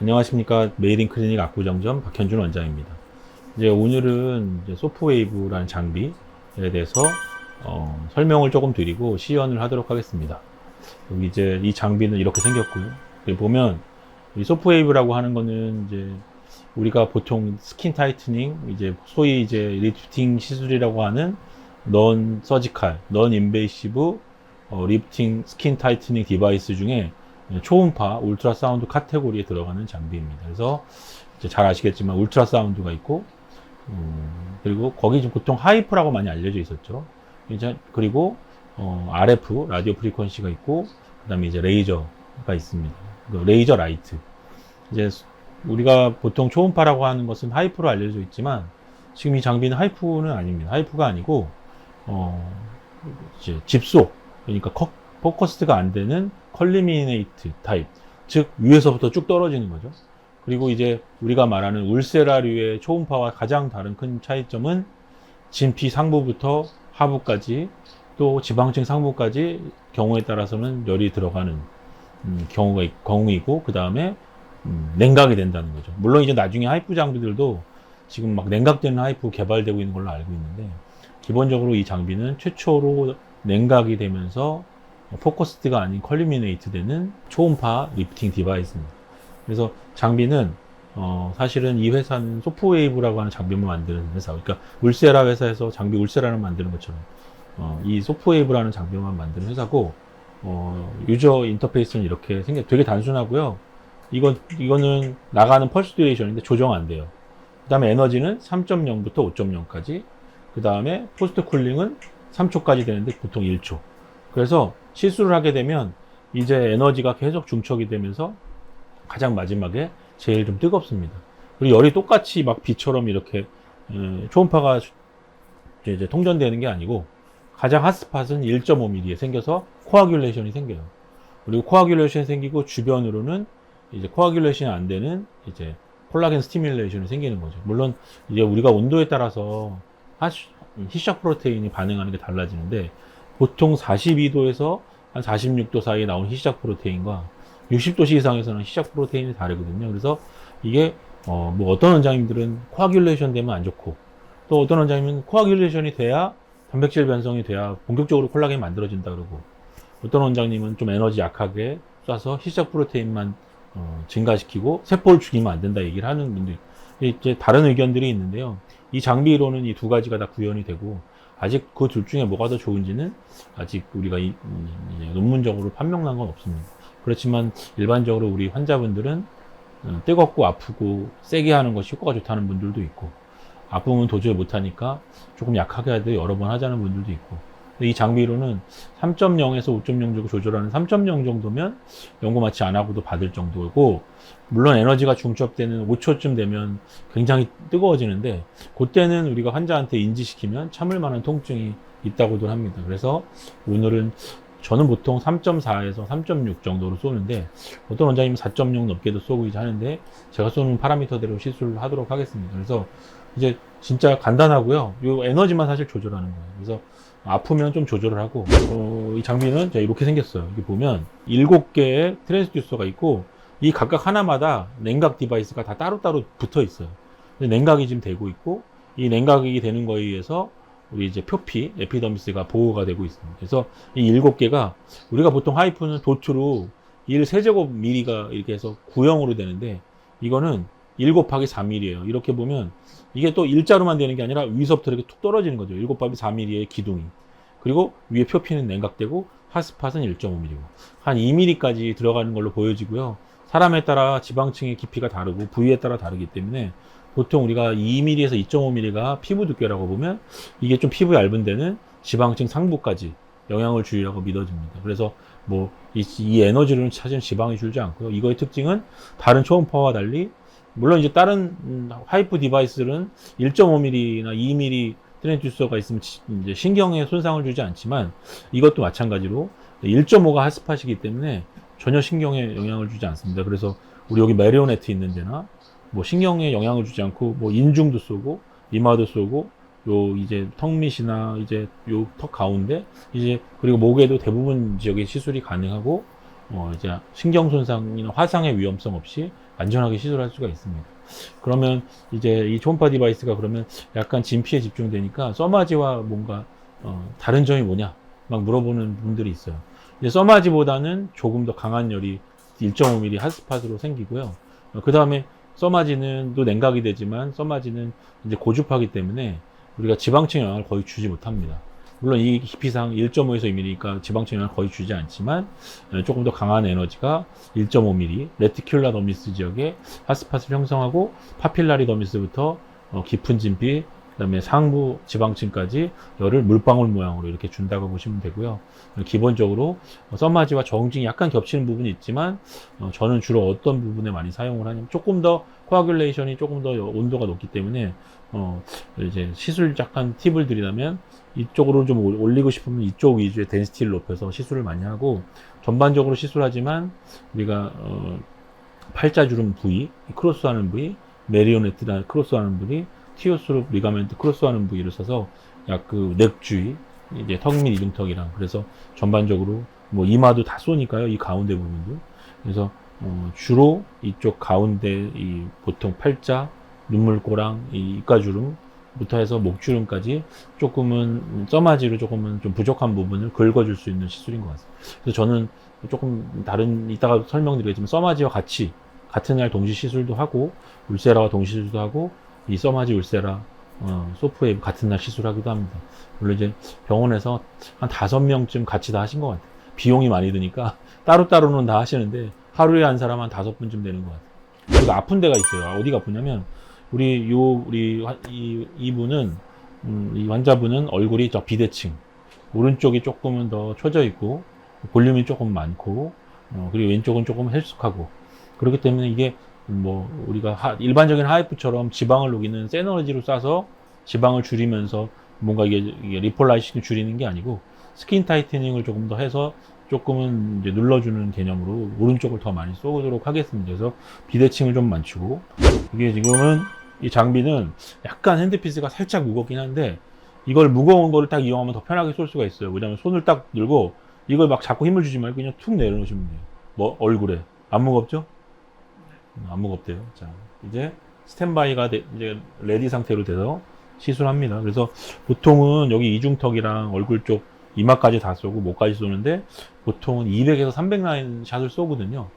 안녕하십니까. 메이링 클리닉 압구정점 박현준 원장입니다. 이제 오늘은 이제 소프웨이브라는 장비에 대해서 설명을 조금 드리고 시연을 하도록 하겠습니다. 여기 이제 이 장비는 이렇게 생겼고요. 여기 보면 이 소프웨이브라고 하는 거는 이제 우리가 보통 스킨 타이트닝, 이제 소위 이제 리프팅 시술이라고 하는 넌 서지칼, 넌 인베이시브 리프팅 스킨 타이트닝 디바이스 중에 초음파 울트라사운드 카테고리에 들어가는 장비입니다. 그래서 이제 잘 아시겠지만 울트라사운드가 있고 그리고 거기 좀 보통 하이프라고 많이 알려져 있었죠. 이제 그리고 RF 라디오 프리퀀시가 있고 그다음에 이제 레이저가 있습니다. 레이저 라이트. 이제 우리가 보통 초음파라고 하는 것은 하이프로 알려져 있지만 지금 이 장비는 하이프는 아닙니다. 하이프가 아니고 이제 집속, 그러니까 포커스가 안 되는 컬리미네이트 타입, 즉 위에서부터 쭉 떨어지는 거죠. 그리고 이제 우리가 말하는 울세라류의 초음파와 가장 다른 큰 차이점은 진피 상부부터 하부까지 또 지방층 상부까지 경우에 따라서는 열이 들어가는 경우이고 그 다음에 냉각이 된다는 거죠. 물론 이제 나중에 하이프 장비들도 지금 막 냉각되는 하이프 개발되고 있는 걸로 알고 있는데 기본적으로 이 장비는 최초로 냉각이 되면서 포커스드가 아닌 컬리미네이트 되는 초음파 리프팅 디바이스입니다. 그래서 장비는 사실은 이 회사는 소프웨이브라고 하는 장비만 만드는 회사, 그러니까 울세라 회사에서 장비 울세라를 만드는 것처럼 이 소프웨이브라는 장비만 만드는 회사고 유저 인터페이스는 이렇게 되게 단순하고요. 이거는 나가는 펄스 듀레이션인데 조정 안 돼요. 그 다음에 에너지는 3.0부터 5.0까지, 그 다음에 포스트 쿨링은 3초까지 되는데 보통 1초. 그래서 실수를 하게 되면 이제 에너지가 계속 중첩이 되면서 가장 마지막에 제일 좀 뜨겁습니다. 그리고 열이 똑같이 막 비처럼 이렇게 초음파가 이제 통전되는 게 아니고 가장 핫스팟은 1.5mm에 생겨서 코아듈레이션이 생겨요. 그리고 코아듈레이션이 생기고 주변으로는 이제 코아듈레이션이 안 되는 이제 콜라겐 스티뮬레이션이 생기는 거죠. 물론 이제 우리가 온도에 따라서 희석 프로테인이 반응하는 게 달라지는데 보통 42도에서 한 46도 사이에 나온 희석 프로테인과 60도씨 이상에서는 희석 프로테인이 다르거든요. 그래서 이게 뭐 어떤 원장님들은 코아듈레이션 되면 안 좋고 또 어떤 원장님은 코아듈레이션이 돼야 단백질 변성이 돼야 본격적으로 콜라겐이 만들어진다 그러고 어떤 원장님은 좀 에너지 약하게 쏴서 희석 프로테인만 증가시키고 세포를 죽이면 안 된다 얘기를 하는 분들이 이제 다른 의견들이 있는데요. 이 장비로는 이 두 가지가 다 구현이 되고 아직 그 둘 중에 뭐가 더 좋은지는 아직 우리가 논문적으로 판명난 건 없습니다. 그렇지만 일반적으로 우리 환자분들은 뜨겁고 아프고 세게 하는 것이 효과가 좋다는 분들도 있고 아프면 도저히 못하니까 조금 약하게 하되 여러 번 하자는 분들도 있고 이 장비로는 3.0에서 5.0 정도 조절하는 3.0 정도면 연고 마취 안 하고도 받을 정도고 물론 에너지가 중첩되는 5초쯤 되면 굉장히 뜨거워지는데 그때는 우리가 환자한테 인지시키면 참을 만한 통증이 있다고도 합니다. 그래서 오늘은 저는 보통 3.4에서 3.6 정도로 쏘는데 어떤 원장님은 4.0 넘게도 쏘고 이제 하는데 제가 쏘는 파라미터대로 시술을 하도록 하겠습니다. 그래서 이제 진짜 간단하고요. 이 에너지만 사실 조절하는 거예요. 그래서 아프면 좀 조절을 하고 이 장비는 이렇게 생겼어요. 여기 보면 7개의 트랜스듀서가 있고 이 각각 하나마다 냉각 디바이스가 다 따로따로 붙어 있어요. 냉각이 지금 되고 있고 이 냉각이 되는 거에 의해서 우리 이제 표피, 에피더미스가 보호가 되고 있습니다. 그래서 이 7개가 우리가 보통 하이프는 도트로 1세제곱미리가 이렇게 해서 구형으로 되는데 이거는 1 곱하기 4mm예요. 이렇게 보면 이게 또 일자로만 되는 게 아니라 위서부터 이렇게 툭 떨어지는 거죠. 1 곱하기 4mm의 기둥이. 그리고 위에 표피는 냉각되고 핫스팟은 1.5mm고 한 2mm까지 들어가는 걸로 보여지고요. 사람에 따라 지방층의 깊이가 다르고 부위에 따라 다르기 때문에 보통 우리가 2mm에서 2.5mm가 피부 두께라고 보면 이게 좀 피부 얇은 데는 지방층 상부까지 영향을 주리라고 믿어집니다. 그래서 뭐 이 에너지로는 사실 지방이 줄지 않고요. 이거의 특징은 다른 초음파와 달리 물론 이제 다른 하이프 디바이스는 1.5mm나 2mm 트랜스듀서가 있으면 이제 신경에 손상을 주지 않지만 이것도 마찬가지로 1.5가 핫스팟이기 때문에 전혀 신경에 영향을 주지 않습니다. 그래서 우리 여기 메리오네트 있는 데나 뭐 신경에 영향을 주지 않고 뭐 인중도 쏘고 이마도 쏘고 요 이제 턱 밑이나 이제 요 턱 가운데 이제 그리고 목에도 대부분 지역의 시술이 가능하고 이제 신경 손상이나 화상의 위험성 없이 안전하게 시술할 수가 있습니다. 그러면 이제 이 초음파 디바이스가 그러면 약간 진피에 집중되니까 써마지와 뭔가 다른 점이 뭐냐 막 물어보는 분들이 있어요. 이제 써마지보다는 조금 더 강한 열이 1.5mm 핫스팟으로 생기고요. 그 다음에 써마지는 또 냉각이 되지만 써마지는 이제 고주파기 때문에 우리가 지방층 영향을 거의 주지 못합니다. 물론 이 깊이상 1.5에서 2mm니까 지방층 영향을 거의 주지 않지만 조금 더 강한 에너지가 1.5mm 레티큘라 더미스 지역에 핫스팟을 형성하고 파필라리 더미스부터 깊은 진피 그다음에 상부 지방층까지 열을 물방울 모양으로 이렇게 준다고 보시면 되고요. 기본적으로 써마지와 저응증이 약간 겹치는 부분이 있지만 저는 주로 어떤 부분에 많이 사용을 하냐면 조금 더 코아귤레이션이 조금 더 온도가 높기 때문에 이제 시술 약간 팁을 드리자면 이쪽으로 좀 올리고 싶으면 이쪽 위주의 덴시티를 높여서 시술을 많이 하고 전반적으로 시술하지만 우리가 팔자주름 부위, 크로스하는 부위, 메리오네트나 크로스하는 부위, 티오스룹 리가멘트 크로스하는 부위를 써서 약 그 넥 주위 이제 턱 및 이중턱이랑 그래서 전반적으로 뭐 이마도 다 쏘니까요 이 가운데 부분도 그래서 주로 이쪽 가운데 이 보통 팔자, 눈물꼬랑 이 입가주름부터 해서 목주름까지 조금은 써마지로 조금은 좀 부족한 부분을 긁어줄 수 있는 시술인 것 같습니다. 그래서 저는 조금 다른 이따가 설명드리겠지만 써마지와 같이 같은 날 동시 시술도 하고 울세라와 동시 시술도 하고 이 써마지 울세라 소프웨이브 같은 날 시술하기도 합니다. 물론 이제 병원에서 한 5명쯤 같이 다 하신 것 같아요. 비용이 많이 드니까 따로따로는 다 하시는데 하루에 한 사람 한 5분쯤 되는 것 같아요. 그리고 아픈 데가 있어요. 어디가 아프냐면 이분은 이 환자분은 얼굴이 저 비대칭 오른쪽이 조금은 더 처져 있고 볼륨이 조금 많고 그리고 왼쪽은 조금 헬쑥하고 그렇기 때문에 이게 뭐 우리가 일반적인 하이프처럼 지방을 녹이는 세너지로 싸서 지방을 줄이면서 뭔가 이게 리폴라이싱을 줄이는 게 아니고 스킨 타이트닝을 조금 더 해서 조금은 이제 눌러주는 개념으로 오른쪽을 더 많이 쏘도록 하겠습니다. 그래서 비대칭을 좀 맞추고 이게 지금은 이 장비는 약간 핸드피스가 살짝 무겁긴 한데 이걸 무거운 거를 딱 이용하면 더 편하게 쏠 수가 있어요. 왜냐면 손을 딱 들고 이걸 막 자꾸 힘을 주지 말고 그냥 툭 내려놓으시면 돼요. 뭐 얼굴에 안 무겁죠? 안 무겁대요. 자, 이제 스탠바이가 이제 레디 상태로 돼서 시술합니다. 그래서 보통은 여기 이중턱이랑 얼굴 쪽 이마까지 다 쏘고 목까지 쏘는데 보통은 200에서 300 라인 샷을 쏘거든요.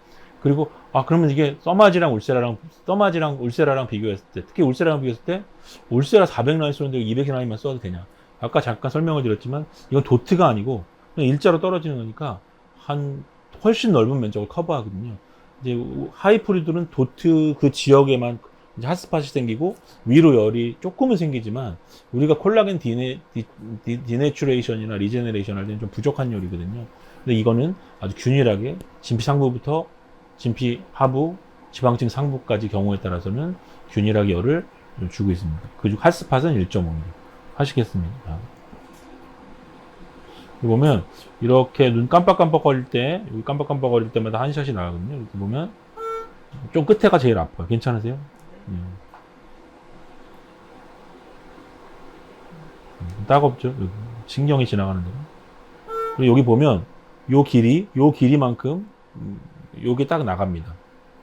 그리고 그러면 이게 써마지랑 울세라랑 비교했을 때 특히 울세라랑 비교했을 때 울세라 400 라인 쏘는데 200 라인만 쏘도 되냐? 아까 잠깐 설명을 드렸지만 이건 도트가 아니고 그냥 일자로 떨어지는 거니까 한 훨씬 넓은 면적을 커버하거든요. 이제 하이프리들은 도트 그 지역에만 이제 핫스팟이 생기고 위로 열이 조금은 생기지만 우리가 콜라겐 디네추레이션이나 리제네레이션 할 때는 좀 부족한 열이거든요. 근데 이거는 아주 균일하게 진피 상부부터 진피 하부, 지방층 상부까지 경우에 따라서는 균일하게 열을 주고 있습니다. 그중 핫스팟은 1.5mm 하시겠습니다. 보면 이렇게 눈 깜빡깜빡거릴 때 여기 깜빡깜빡거릴 때마다 한 샷이 나가거든요. 이렇게 보면 좀 끝에가 제일 아파요. 괜찮으세요? 따갑죠? 여기. 신경이 지나가는 데가. 그리고 여기 보면 요 길이만큼 요게 딱 나갑니다.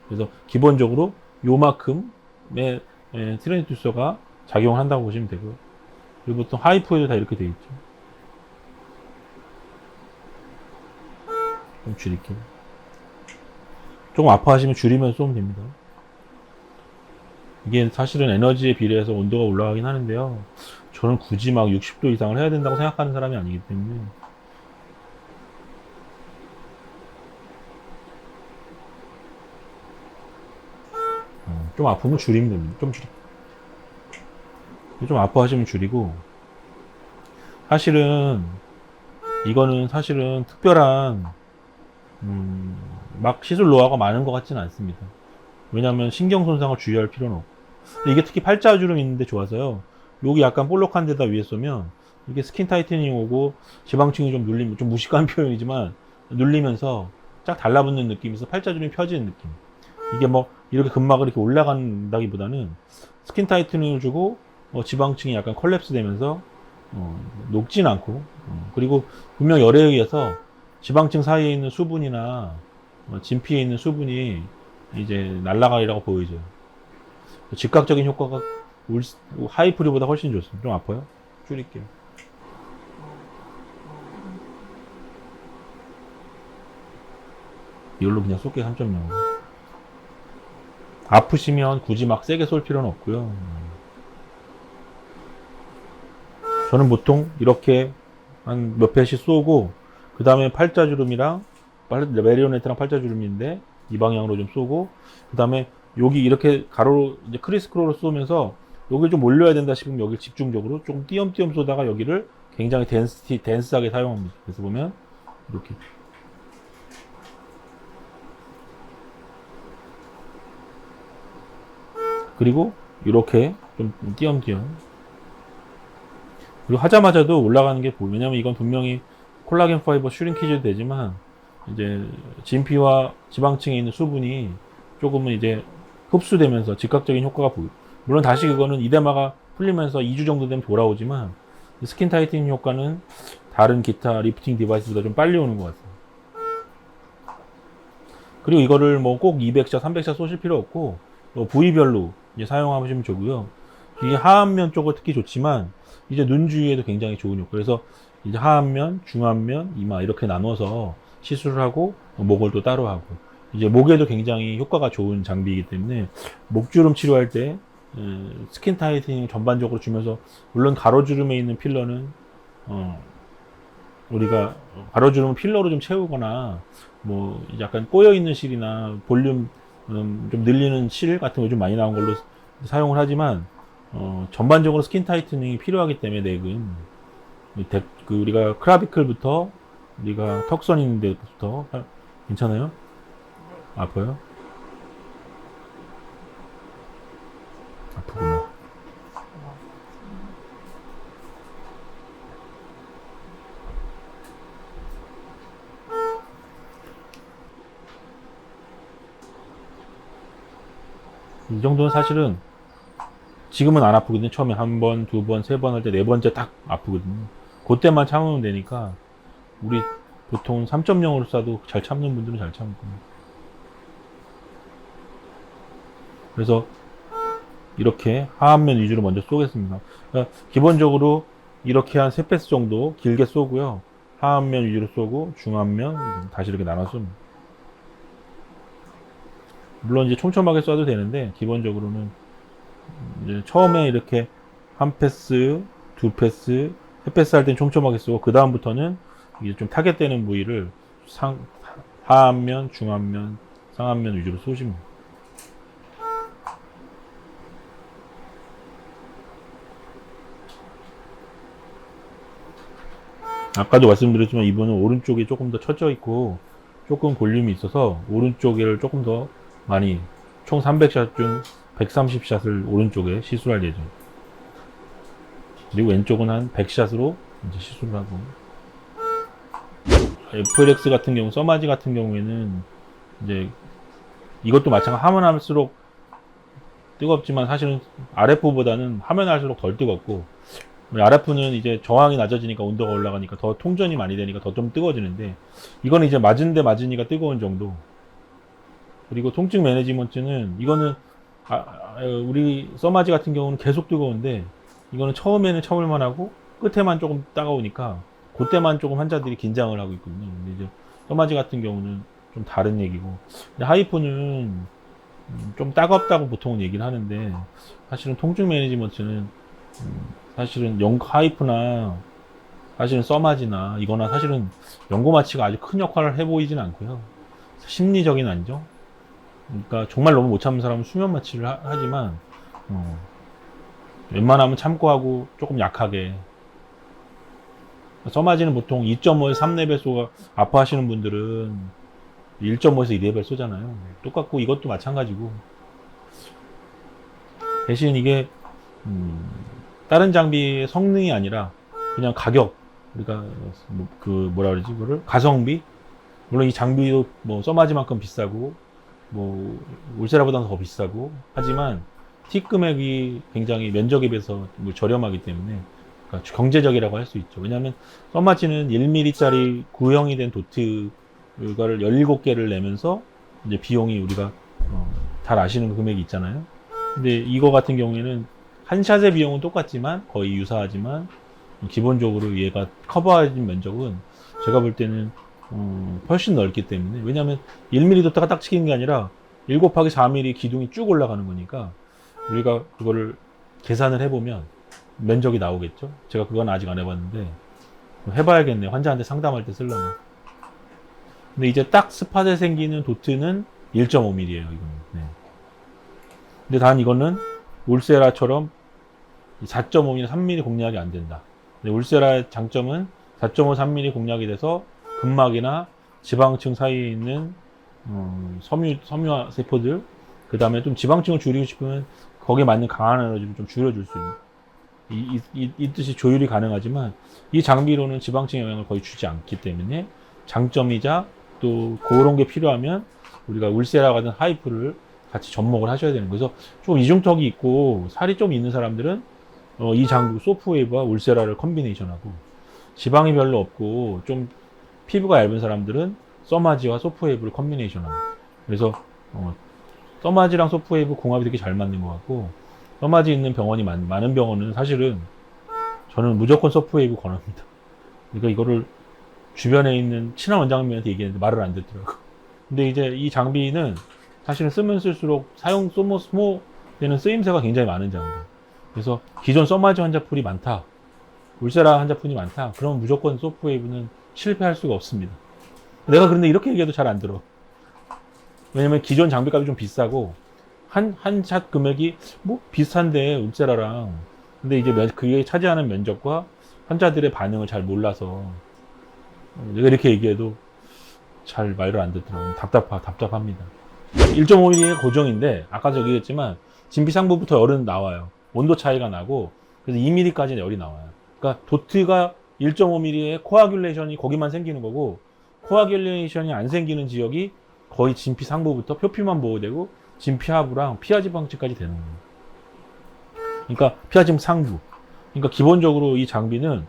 그래서 기본적으로 요만큼의 트랜스듀서가 작용한다고 보시면 되고요. 그리고 보통 하이프에도 다 이렇게 돼 있죠. 좀 줄일게요. 조금 아파하시면 줄이면서 쏘면 됩니다. 이게 사실은 에너지에 비례해서 온도가 올라가긴 하는데요. 저는 굳이 막 60도 이상을 해야 된다고 생각하는 사람이 아니기 때문에 좀 아프면 줄이면 됩니다. 좀 아파하시면 줄이고 사실은 이거는 사실은 특별한 막 시술 노하우가 많은 것 같지는 않습니다. 왜냐하면 신경 손상을 주의할 필요는 없고 근데 이게 특히 팔자주름 있는데 좋아서요. 여기 약간 볼록한 데다 위에 쏘면 이게 스킨 타이트닝 오고 지방층이 좀 눌리면 좀 무식한 표현이지만 눌리면서 쫙 달라붙는 느낌에서 팔자주름이 펴지는 느낌. 이게 뭐 이렇게 근막을 이렇게 올라간다기보다는 스킨 타이트닝을 주고 지방층이 약간 콜랩스 되면서 녹진 않고 그리고 분명 열에 의해서 지방층 사이에 있는 수분이나 진피에 있는 수분이 이제 날아가리라고 보여져요. 즉각적인 효과가 하이프리보다 훨씬 좋습니다. 좀 아파요? 줄일게요. 이걸로 그냥 쏠게요. 3.0. 아프시면 굳이 막 세게 쏠 필요는 없고요. 저는 보통 이렇게 한 몇 회씩 쏘고, 그 다음에 팔자주름이랑 메리오네트랑 팔자주름인데 이 방향으로 좀 쏘고, 그 다음에 여기 이렇게 가로로 이제 크리스크로로 쏘면서 여기 좀 올려야 된다 싶으면 여기 집중적으로 조금 띄엄띄엄 쏘다가 여기를 굉장히 댄스하게 사용합니다. 그래서 보면 이렇게 그리고 이렇게 좀 띄엄띄엄, 그리고 하자마자도 올라가는 게 보여요. 왜냐면 이건 분명히 콜라겐 파이버 슈링키지도 되지만 이제 진피와 지방층에 있는 수분이 조금은 이제 흡수되면서 즉각적인 효과가 보여요. 물론 다시 그거는 이데마가 풀리면서 2주 정도 되면 돌아오지만 스킨 타이트닝 효과는 다른 기타 리프팅 디바이스보다 좀 빨리 오는 것 같아요. 그리고 이거를 뭐 꼭 200샷, 300샷 쏘실 필요 없고 부위별로 이제 사용하시면 좋고요. 이게 하안면 쪽은 특히 좋지만 이제 눈 주위에도 굉장히 좋은 효과. 그래서 이제 하안면, 중안면, 이마 이렇게 나눠서 시술을 하고 목을 또 따로 하고, 이제 목에도 굉장히 효과가 좋은 장비이기 때문에 목주름 치료할 때 스킨 타이트닝 전반적으로 주면서, 물론 가로주름에 있는 필러는 우리가 가로주름 필러로 좀 채우거나 뭐 약간 꼬여 있는 실이나 볼륨 좀 늘리는 실 같은 거 좀 많이 나온 걸로 사용을 하지만 전반적으로 스킨 타이트닝이 필요하기 때문에 넥은 그 우리가 크라비클부터 우리가 턱선 있는 데부터 괜찮아요? 아파요? 아프구나. 이 정도는 사실은 지금은 안 아프거든요. 처음에 한 번, 두 번, 세 번 할 때 네 번째 딱 아프거든요. 그때만 참으면 되니까 우리 보통 3.0으로 쏴도 잘 참는 분들은 잘 참거든요. 그래서 이렇게 하안면 위주로 먼저 쏘겠습니다. 그러니까 기본적으로 이렇게 한 3패스 정도 길게 쏘고요. 하안면 위주로 쏘고 중안면 다시 이렇게 나눠 쏩니다. 물론 이제 촘촘하게 쏴도 되는데 기본적으로는 이제 처음에 이렇게 한 패스, 두 패스, 세 패스 할 땐 촘촘하게 쏘고 그 다음부터는 이제 좀 타겟되는 부위를 하안면, 중안면, 상안면 위주로 쏘시면 돼요. 아까도 말씀드렸지만 이분은 오른쪽이 조금 더 처져 있고 조금 볼륨이 있어서 오른쪽을 조금 더 많이, 총 300샷 중 130샷을 오른쪽에 시술할 예정. 그리고 왼쪽은 한 100샷으로 이제 시술을 하고. FLX 같은 경우, 써마지 같은 경우에는 이제 이것도 마찬가지, 하면 할수록 뜨겁지만 사실은 RF보다는 하면 할수록 덜 뜨겁고, RF는 이제 저항이 낮아지니까 온도가 올라가니까 더 통전이 많이 되니까 더 좀 뜨거워지는데, 이거는 이제 맞은 데 맞으니까 뜨거운 정도. 그리고 통증 매니지먼트는 이거는 우리 써마지 같은 경우는 계속 뜨거운데 이거는 처음에는 참을만 하고 끝에만 조금 따가우니까 그때만 조금 환자들이 긴장을 하고 있거든요. 근데 이제 써마지 같은 경우는 좀 다른 얘기고, 근데 하이프는 좀 따갑다고 보통은 얘기를 하는데 사실은 통증 매니지먼트는 사실은 하이프나 사실은 써마지나 이거나 사실은 연고마취가 아주 큰 역할을 해보이진 않고요. 심리적인 안정, 그러니까 정말 너무 못 참는 사람은 수면 마취를 하지만 웬만하면 참고 하고 조금 약하게. 써마지는 보통 2.5에서 3레벨 쏘가 아파하시는 분들은 1.5에서 2레벨 쏘잖아요. 똑같고 이것도 마찬가지고, 대신 이게 다른 장비의 성능이 아니라 그냥 가격, 우리가 그 뭐라 그러지, 그거를 가성비. 물론 이 장비도 뭐 써마지만큼 비싸고 뭐 울세라보다는 더 비싸고 하지만 티 금액이 굉장히 면적에 비해서 저렴하기 때문에 그러니까 경제적이라고 할 수 있죠. 왜냐하면 써마지는 1mm짜리 구형이 된 도트를 이거를 17개를 내면서 이제 비용이 우리가 잘 아시는 그 금액이 있잖아요. 근데 이거 같은 경우에는 한 샷의 비용은 똑같지만 거의 유사하지만 기본적으로 얘가 커버해진 면적은 제가 볼 때는 훨씬 넓기 때문에, 왜냐하면 1mm 도트가 딱 찍힌 게 아니라 1 곱하기 4mm 기둥이 쭉 올라가는 거니까 우리가 그거를 계산을 해보면 면적이 나오겠죠. 제가 그건 아직 안 해봤는데 해봐야겠네요. 환자한테 상담할 때 쓰려면. 근데 이제 딱 스팟에 생기는 도트는 1.5mm예요. 이거는. 네. 근데 단 이거는 울세라처럼 4.5mm, 3mm 공략이 안 된다. 근데 울세라의 장점은 4.5, 3mm 공략이 돼서 근막이나 지방층 사이에 있는 섬유화 세포들, 그 다음에 좀 지방층을 줄이고 싶으면 거기에 맞는 강한 에너지를 좀 줄여줄 수 있는 이 뜻이 조율이 가능하지만 이 장비로는 지방층 영향을 거의 주지 않기 때문에 장점이자 또 그런 게 필요하면 우리가 울세라 같은 하이프를 같이 접목을 하셔야 되는 거예요. 그래서 좀 이중턱이 있고 살이 좀 있는 사람들은 이 장비 소프웨이브와 울세라를 컨비네이션하고, 지방이 별로 없고 좀 피부가 얇은 사람들은 써마지와 소프웨이브를 컨비네이션하고. 그래서 써마지랑 소프웨이브 궁합이 되게 잘 맞는 것 같고, 써마지 있는 병원이 많은 병원은 사실은 저는 무조건 소프웨이브 권합니다. 그러니까 이거를 주변에 있는 친한 원장님한테 얘기했는데 말을 안 듣더라고. 근데 이제 이 장비는 사실은 쓰면 쓸수록 소모되는 쓰임새가 굉장히 많은 장비. 그래서 기존 써마지 환자풀이 많다, 울세라 환자풀이 많다, 그러면 무조건 소프웨이브는 실패할 수가 없습니다. 내가 그런데 이렇게 얘기해도 잘 안 들어. 왜냐면 기존 장비값이 좀 비싸고 한 샷 금액이 뭐 비슷한데 울세라랑, 근데 이제 그게 차지하는 면적과 환자들의 반응을 잘 몰라서 내가 이렇게 얘기해도 잘 말을 안 듣더라고요. 답답합니다. 1.5mm의 고정인데 아까도 얘기했지만 진피상부부터 열은 나와요. 온도 차이가 나고, 그래서 2mm까지 열이 나와요. 그러니까 도트가 1.5mm의 코아귤레이션이 거기만 생기는 거고, 코아귤레이션이 안 생기는 지역이 거의 진피 상부부터 표피만 보호되고 진피 하부랑 피하지방층까지 되는 거예요. 그러니까 피하지방 상부. 그러니까 기본적으로 이 장비는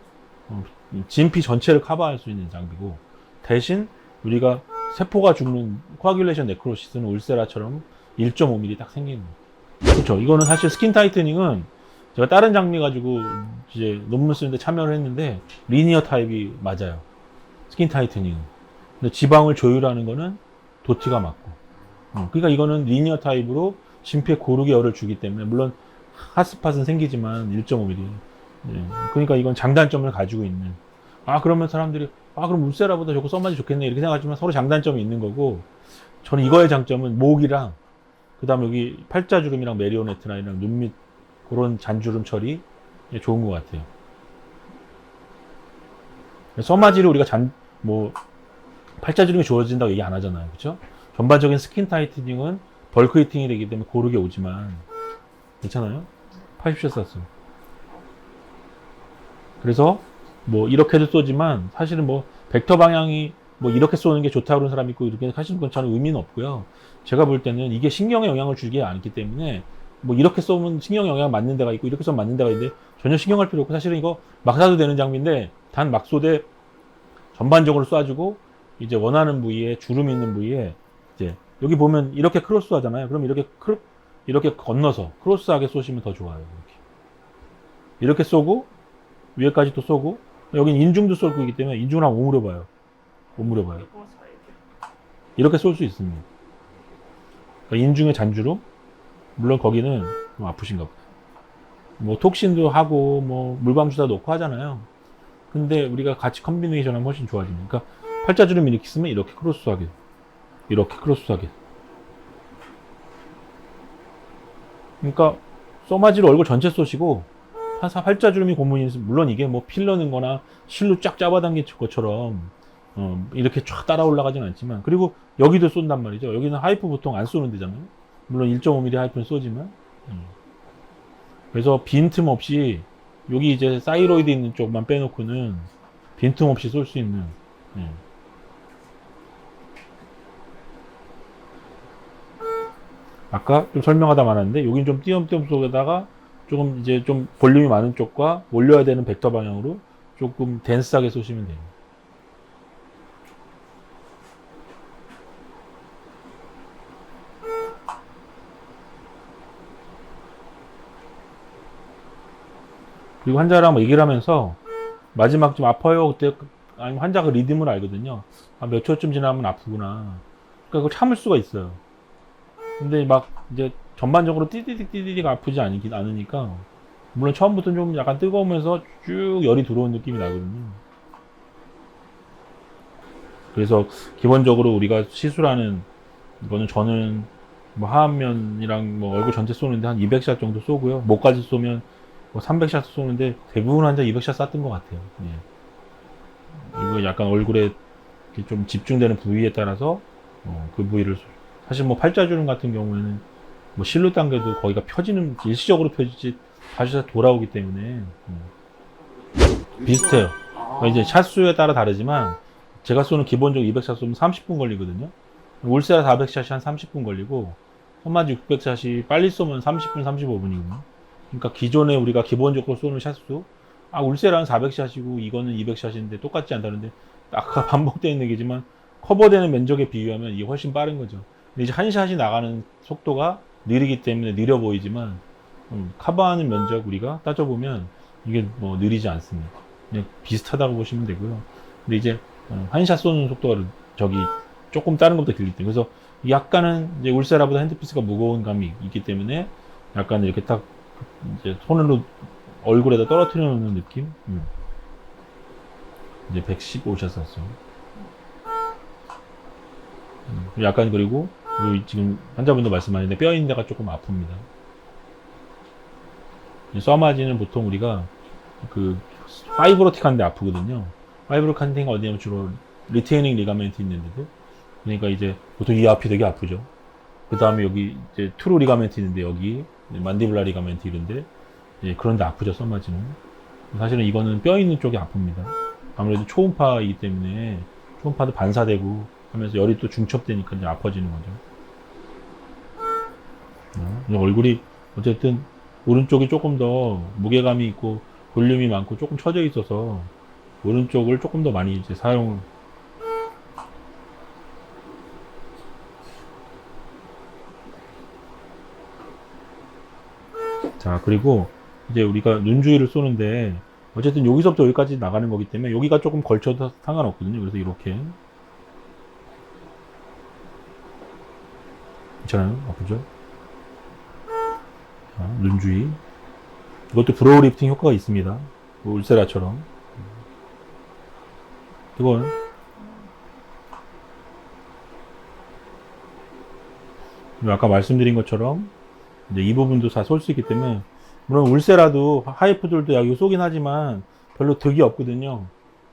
진피 전체를 커버할 수 있는 장비고, 대신 우리가 세포가 죽는 코아귤레이션 네크로시스는 울세라처럼 1.5mm 딱 생기는 거예요. 그렇죠. 이거는 사실 스킨 타이트닝은 제가 다른 장비 가지고 이제 논문 쓰는데 참여를 했는데 리니어 타입이 맞아요. 스킨 타이트닝은. 근데 지방을 조율하는 거는 도트가 맞고. 그러니까 이거는 리니어 타입으로 진피에 고르게 열을 주기 때문에, 물론 핫스팟은 생기지만 1.5mm. 네. 그러니까 이건 장단점을 가지고 있는. 그러면 사람들이 그럼 울세라보다 저거 써마지 좋겠네 이렇게 생각하지만 서로 장단점이 있는 거고, 저는 이거의 장점은 목이랑 그 다음 여기 팔자주름이랑 메리오네트라인이랑 눈 밑 그런 잔주름 처리 좋은 것 같아요. 써마지를 우리가 팔자주름이 좋아진다고 얘기 안 하잖아요. 그렇죠? 전반적인 스킨 타이트닝은 벌크 히팅이 되기 때문에 고르게 오지만 괜찮아요? 80샷 쐈어요. 그래서 이렇게도 쏘지만 사실은 벡터 방향이 이렇게 쏘는 게 좋다고 그러는 사람이 있고 이렇게 하시는 건 저는 의미는 없고요. 제가 볼 때는 이게 신경에 영향을 주지 않기 때문에 이렇게 쏘면 신경 영향 맞는 데가 있고 이렇게 쏘면 맞는 데가 있는데 전혀 신경할 필요 없고, 사실은 이거 막 쏴도 되는 장비인데 단 막 쏘되 전반적으로 쏴주고 이제 원하는 부위에 주름 있는 부위에 이제 여기 보면 이렇게 크로스 하잖아요. 그럼 이렇게 건너서 크로스하게 쏘시면 더 좋아요. 이렇게 쏘고 위에까지 또 쏘고, 여긴 인중도 쏠 거기 때문에 인중을 한번 오므려봐요. 이렇게 쏠 수 있습니다. 그러니까 인중의 잔주름, 물론 거기는 좀 아프신가 보다. 톡신도 하고 물광주사 놓고 하잖아요. 근데 우리가 같이 컨비네이션 하면 훨씬 좋아집니다. 그러니까 팔자주름 이렇게 쓰면 이렇게 크로스하게, 이렇게 크로스하게. 그러니까 써마지로 얼굴 전체 쏘시고 팔자주름이 고문이 있으면, 물론 이게 필러는 거나 실로 쫙 잡아당긴 것처럼 이렇게 쫙 따라 올라가진 않지만, 그리고 여기도 쏜단 말이죠. 여기는 하이프 보통 안 쏘는 데잖아요. 물론 1.5mm 하이프는 쏘지만. 그래서 빈틈 없이 여기 이제 사이로이드 있는 쪽만 빼놓고는 빈틈 없이 쏠 수 있는. 아까 좀 설명하다 말았는데 여긴 좀 띄엄띄엄 쏘다가 조금 이제 좀 볼륨이 많은 쪽과 올려야 되는 벡터 방향으로 조금 댄스하게 쏘시면 돼요. 그리고 환자랑 뭐 얘기를 하면서 마지막 좀 아파요 그때, 아니면 환자가 리듬을 알거든요. 아, 몇 초쯤 지나면 아프구나. 그러니까 그걸 참을 수가 있어요. 근데 막 이제 전반적으로 띠디딕 아프지 않으니까, 물론 처음부터는 좀 약간 뜨거우면서 쭉 열이 들어온 느낌이 나거든요. 그래서 기본적으로 우리가 시술하는 이거는, 저는 뭐 하안면이랑 뭐 얼굴 전체 쏘는데 한 200샷 정도 쏘고요. 목까지 쏘면 뭐 300샷 쏘는데, 대부분 환자 200샷 쐈던 것 같아요. 예. 이거 약간 얼굴에 이렇게 좀 집중되는 부위에 따라서 그 부위를 사실 뭐 팔자주름 같은 경우에는 뭐 실로 당겨도 거기가 펴지는, 일시적으로 펴지지 다시 돌아오기 때문에 비슷해요. 그러니까 이제 샷수에 따라 다르지만, 제가 쏘는 기본적으로 200샷 쏘면 30분 걸리거든요. 울세라 400샷이 한 30분 걸리고, 험마지 600샷이 빨리 쏘면 30분, 35분이거든요. 그러니까 기존에 우리가 기본적으로 쏘는 샷수, 아, 울세라는 400샷이고 이거는 200샷인데 똑같지 않다는데, 아까 반복되는 얘기지만 커버되는 면적에 비유하면 이게 훨씬 빠른 거죠. 근데 이제 한 샷이 나가는 속도가 느리기 때문에 느려 보이지만, 커버하는 면적 우리가 따져보면 이게 뭐 느리지 않습니다. 그냥 비슷하다고 보시면 되고요. 근데 이제 한 샷 쏘는 속도가 저기 조금 다른 것보다 길기 때문에, 그래서 약간은 이제 울세라보다 핸드피스가 무거운 감이 있기 때문에 약간 이렇게 딱 이제 손으로 얼굴에다 떨어뜨려 놓는 느낌. 이제 115샷 쐈어. 약간, 그리고 지금 환자분도 말씀하셨는데 뼈 있는 데가 조금 아픕니다. 써마지는 보통 우리가 그 파이브로틱한 데 아프거든요. 파이브로틱한 데가 어디냐면 주로 리테이닝 리가멘트 있는데도, 그러니까 이제 보통 이 앞이 되게 아프죠. 그 다음에 여기 이제 트루 리가멘트 있는데, 여기 만디블라 리가멘트 이런데, 예, 그런데 아프죠, 써마지는. 사실은 이거는 뼈 있는 쪽이 아픕니다. 아무래도 초음파이기 때문에 초음파도 반사되고 하면서 열이 또 중첩되니까 이제 아파지는 거죠. 얼굴이 어쨌든 오른쪽이 조금 더 무게감이 있고 볼륨이 많고 조금 처져 있어서 오른쪽을 조금 더 많이 이제 사용. 자, 그리고 이제 우리가 눈 주위를 쏘는데, 어쨌든 여기서부터 여기까지 나가는 거기 때문에 여기가 조금 걸쳐도 상관없거든요. 그래서 이렇게. 괜찮아요? 아프죠? 자, 눈 주위. 이것도 브로우 리프팅 효과가 있습니다. 울세라처럼. 이건 아까 말씀드린 것처럼 이제 이 부분도 다 쏠 수 있기 때문에, 물론 울세라도 하이프들도 여기 쏘긴 하지만 별로 득이 없거든요.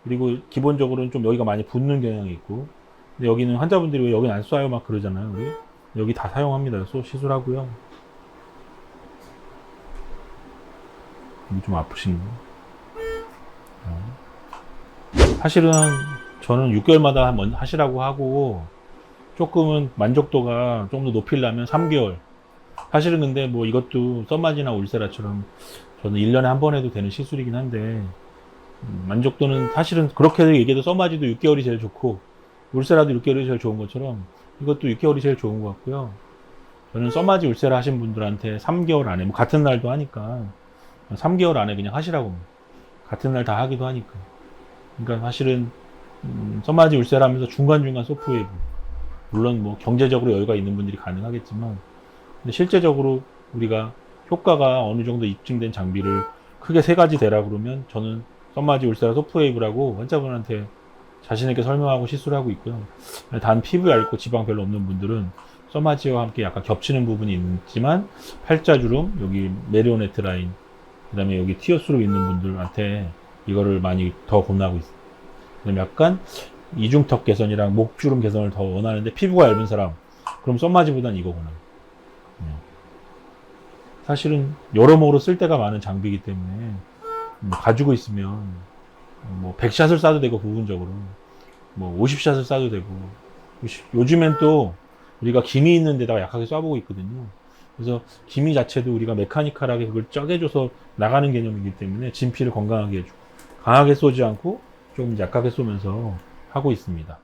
그리고 기본적으로는 좀 여기가 많이 붓는 경향이 있고, 근데 여기는 환자분들이 왜 여기는 안 쏴요 막 그러잖아요. 우리 여기 다 사용합니다. 시술하고요. 좀 아프신 거. 사실은 저는 6개월마다 하시라고 하고, 조금은 만족도가 좀 더 높이려면 3개월. 사실은 근데 뭐 이것도 써마지나 울세라처럼 저는 1년에 한 번 해도 되는 시술이긴 한데, 만족도는 사실은 그렇게 얘기해도 써마지도 6개월이 제일 좋고 울세라도 6개월이 제일 좋은 것처럼 이것도 6개월이 제일 좋은 것 같고요. 저는 써마지 울세라 하신 분들한테 3개월 안에, 뭐 같은 날도 하니까 3개월 안에 그냥 하시라고. 같은 날 다 하기도 하니까. 그러니까 사실은 써마지 울세라 하면서 중간중간 소프웨이브, 물론 뭐 경제적으로 여유가 있는 분들이 가능하겠지만, 근데 실제적으로 우리가 효과가 어느 정도 입증된 장비를 크게 세 가지 대라 그러면, 저는 써마지 울세라 소프웨이브라고 환자분한테 자신있게 설명하고 시술을 하고 있고요. 단 피부 얇고 지방 별로 없는 분들은 써마지와 함께 약간 겹치는 부분이 있지만, 팔자주름, 여기 메리오네트 라인, 그 다음에 여기 티어스로 있는 분들한테 이거를 많이 더 권하고 있어요. 그 다음에 약간 이중턱 개선이랑 목주름 개선을 더 원하는데 피부가 얇은 사람, 그럼 써마지보단 이거 권해요. 사실은 여러모로 쓸 데가 많은 장비이기 때문에 가지고 있으면 뭐 100샷을 쏴도 되고, 부분적으로 뭐 50샷을 쏴도 되고, 요즘엔 또 우리가 기미 있는 데다가 약하게 쏴보고 있거든요. 그래서 기미 자체도 우리가 메카니컬하게 그걸 쪼개줘서 나가는 개념이기 때문에 진피를 건강하게 해주고, 강하게 쏘지 않고 좀 약하게 쏘면서 하고 있습니다.